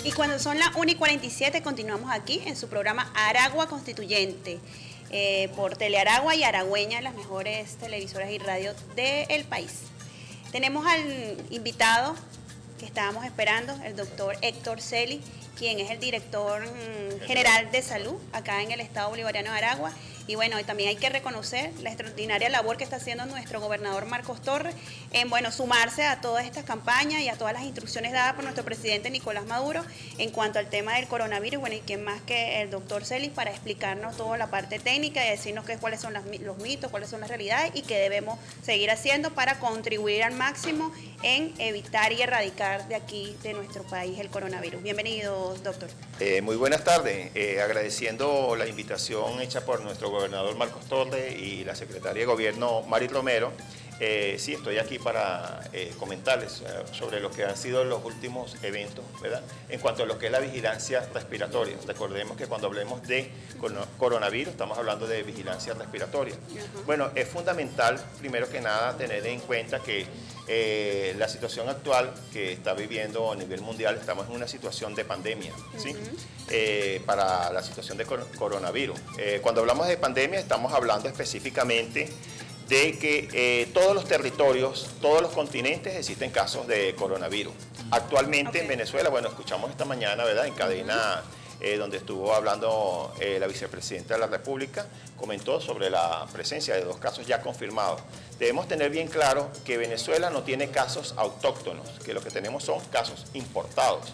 Y cuando son las 1:47 continuamos aquí en su programa Aragua Constituyente por Telearagua y Aragüeña, las mejores televisoras y radios del país. Tenemos al invitado que estábamos esperando, el doctor Héctor Celi, quien es el director general de salud acá en el estado bolivariano de Aragua. Y bueno, también hay que reconocer la extraordinaria labor que está haciendo nuestro gobernador Marcos Torres en, bueno, sumarse a todas estas campañas y a todas las instrucciones dadas por nuestro presidente Nicolás Maduro en cuanto al tema del coronavirus. Bueno, y quién más que el doctor Celis para explicarnos toda la parte técnica y decirnos cuáles son los mitos, cuáles son las realidades y qué debemos seguir haciendo para contribuir al máximo en evitar y erradicar de aquí, de nuestro país, el coronavirus. Bienvenido, doctor. Muy buenas tardes. Agradeciendo la invitación hecha por nuestro gobernador Marcos Torres y la secretaria de Gobierno Mari Romero. Sí, estoy aquí para comentarles sobre lo que han sido los últimos eventos, ¿verdad? En cuanto a lo que es la vigilancia respiratoria. Recordemos que cuando hablemos de coronavirus estamos hablando de vigilancia respiratoria. Bueno, es fundamental, primero que nada, tener en cuenta que la situación actual que está viviendo a nivel mundial, estamos en una situación de pandemia, ¿sí? Para la situación de coronavirus. Cuando hablamos de pandemia estamos hablando específicamente de que todos los territorios, todos los continentes existen casos de coronavirus. Actualmente en Venezuela, bueno, escuchamos esta mañana, ¿verdad?, en cadena donde estuvo hablando la vicepresidenta de la República, comentó sobre la presencia de 2 casos ya confirmados. Debemos tener bien claro que Venezuela no tiene casos autóctonos, que lo que tenemos son casos importados.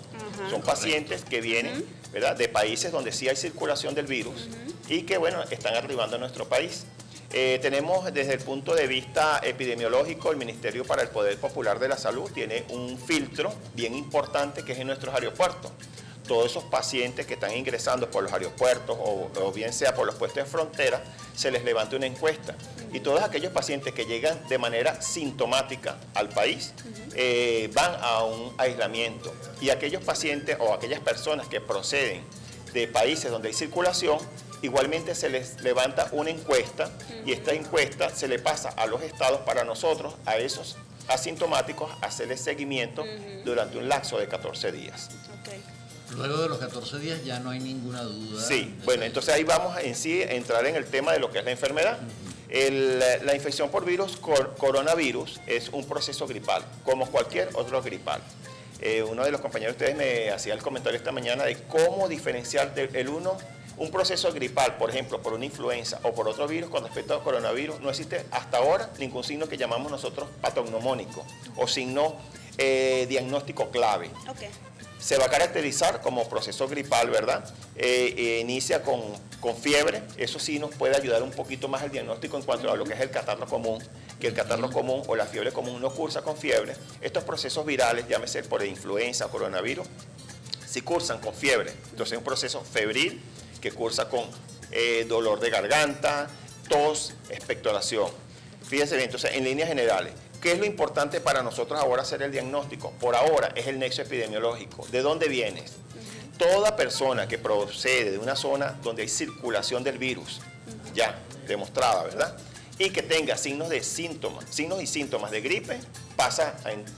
Son pacientes que vienen, ¿verdad?, de países donde sí hay circulación del virus y que, bueno, están arribando a nuestro país. Tenemos desde el punto de vista epidemiológico, el Ministerio para el Poder Popular de la Salud tiene un filtro bien importante que es en nuestros aeropuertos. Todos esos pacientes que están ingresando por los aeropuertos o bien sea por los puestos de frontera, se les levanta una encuesta. Y todos aquellos pacientes que llegan de manera sintomática al país van a un aislamiento. Y aquellos pacientes o aquellas personas que proceden de países donde hay circulación, igualmente se les levanta una encuesta y esta encuesta se le pasa a los estados para nosotros, a esos asintomáticos, hacerles seguimiento durante un lapso de 14 días. Luego de los 14 días ya no hay ninguna duda. Sí, bueno, entonces ahí vamos en sí a entrar en el tema de lo que es la enfermedad. La infección por virus, coronavirus, es un proceso gripal, como cualquier otro gripal. Uno de los compañeros de ustedes me hacía el comentario esta mañana de cómo diferenciar un proceso gripal, por ejemplo, por una influenza o por otro virus con respecto al coronavirus. No existe hasta ahora ningún signo que llamamos nosotros patognomónico o signo diagnóstico clave. Se va a caracterizar como proceso gripal, ¿verdad? Inicia con fiebre, eso sí nos puede ayudar un poquito más el diagnóstico en cuanto a lo que es el catarro común, que el catarro común o la fiebre común no cursa con fiebre. Estos procesos virales, llámese por influenza o coronavirus, sí cursan con fiebre. Entonces es un proceso febril que cursa con dolor de garganta, tos, expectoración. Fíjense bien, entonces en líneas generales, ¿qué es lo importante para nosotros ahora hacer el diagnóstico? Por ahora es el nexo epidemiológico. ¿De dónde vienes? Toda persona que procede de una zona donde hay circulación del virus, ya demostrada, ¿verdad?, y que tenga signos y síntomas de gripe,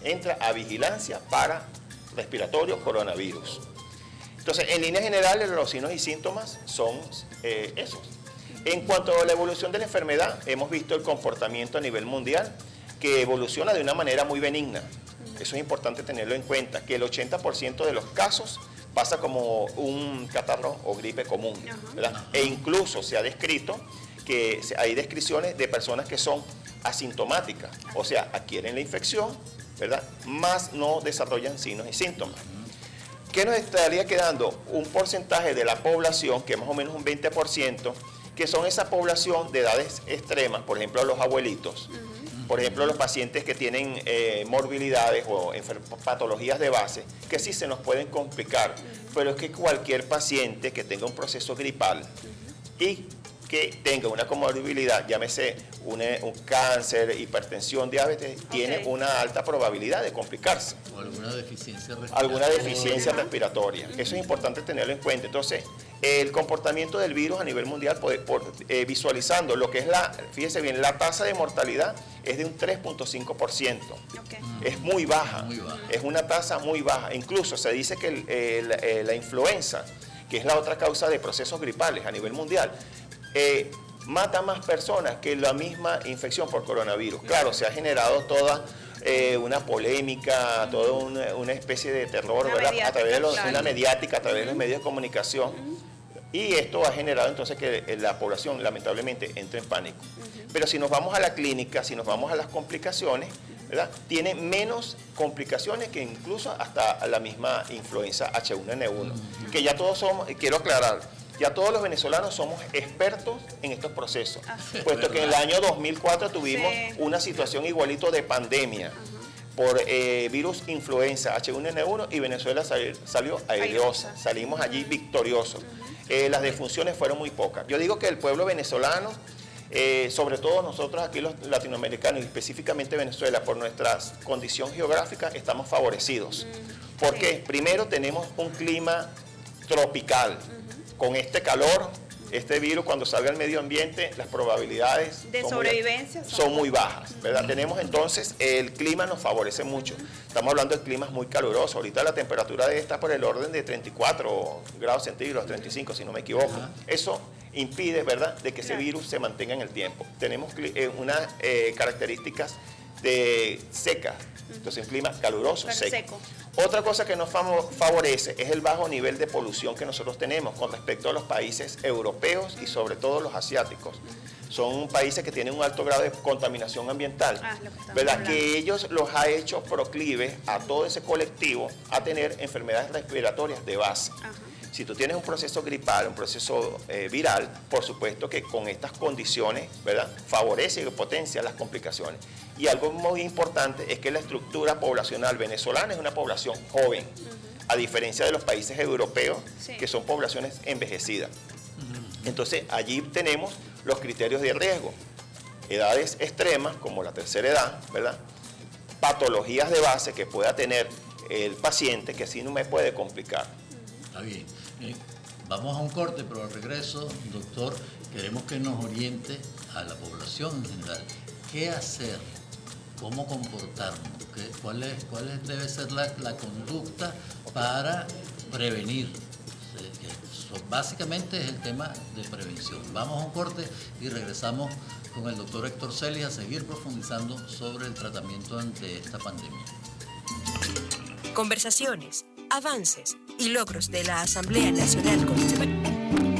entra a vigilancia para respiratorio coronavirus. Entonces, en líneas generales, los signos y síntomas son esos. En cuanto a la evolución de la enfermedad, hemos visto el comportamiento a nivel mundial, que evoluciona de una manera muy benigna. Eso es importante tenerlo en cuenta, que el 80% de los casos pasa como un catarro o gripe común, ¿verdad? E incluso se ha descrito que hay descripciones de personas que son asintomáticas, o sea, adquieren la infección, ¿verdad?, más no desarrollan signos y síntomas. ¿Qué nos estaría quedando? Un porcentaje de la población, que es más o menos un 20%, que son esa población de edades extremas, por ejemplo, los abuelitos, por ejemplo, los pacientes que tienen morbilidades o patologías de base, que sí se nos pueden complicar, pero es que cualquier paciente que tenga un proceso gripal y que tenga una comorbilidad, llámese un cáncer, hipertensión, diabetes, tiene una alta probabilidad de complicarse. O alguna deficiencia respiratoria. Alguna deficiencia respiratoria. Eso es importante tenerlo en cuenta. Entonces, el comportamiento del virus a nivel mundial, visualizando lo que es fíjese bien, la tasa de mortalidad es de un 3.5%. Okay. Es muy baja. Muy baja. Es una tasa muy baja. Incluso se dice que la influenza, que es la otra causa de procesos gripales a nivel mundial, mata más personas que la misma infección por coronavirus. Claro, se ha generado toda una polémica, toda una especie de terror, ¿verdad? A través de una mediática, a través de los medios de comunicación. Y esto ha generado entonces que la población lamentablemente entre en pánico. Pero si nos vamos a la clínica, si nos vamos a las complicaciones, ¿verdad? Tiene menos complicaciones que incluso hasta la misma influenza H1N1. Que ya todos somos, quiero aclarar, ya todos los venezolanos somos expertos en estos procesos, puesto que en el año 2004 tuvimos una situación igualito de pandemia por virus influenza H1N1 y Venezuela salió airosa, salimos allí victoriosos. Las defunciones fueron muy pocas. Yo digo que el pueblo venezolano, sobre todo nosotros aquí los latinoamericanos y específicamente Venezuela, por nuestra condición geográfica, estamos favorecidos. Porque primero tenemos un clima tropical. Con este calor, este virus cuando salga al medio ambiente, las probabilidades de sobrevivencia son muy bajas, ¿verdad? Tenemos entonces, el clima nos favorece mucho. Estamos hablando de climas muy calurosos. Ahorita la temperatura está por el orden de 34 grados centígrados, 35 si no me equivoco. Eso impide, ¿verdad?, de que ese virus se mantenga en el tiempo. Tenemos unas características de secas, entonces un clima caluroso, seco. Otra cosa que nos favorece es el bajo nivel de polución que nosotros tenemos con respecto a los países europeos y sobre todo los asiáticos. Son países que tienen un alto grado de contaminación ambiental, ¿verdad? Que ellos los ha hecho proclives a todo ese colectivo a tener enfermedades respiratorias de base. Si tú tienes un proceso gripal, un proceso viral, por supuesto que con estas condiciones, ¿verdad?, favorece y potencia las complicaciones. Y algo muy importante es que la estructura poblacional venezolana es una población joven, a diferencia de los países europeos, que son poblaciones envejecidas. Entonces, allí tenemos los criterios de riesgo. Edades extremas, como la tercera edad, ¿verdad?, patologías de base que pueda tener el paciente, que así no me puede complicar. Está bien. Vamos a un corte, pero al regreso, doctor, queremos que nos oriente a la población en general. ¿Qué hacer? ¿Cómo comportarnos? ¿Cuál debe ser la conducta para prevenir? Básicamente es el tema de prevención. Vamos a un corte y regresamos con el doctor Héctor Celis a seguir profundizando sobre el tratamiento ante esta pandemia. Conversaciones, avances y logros de la Asamblea Nacional Constituyente.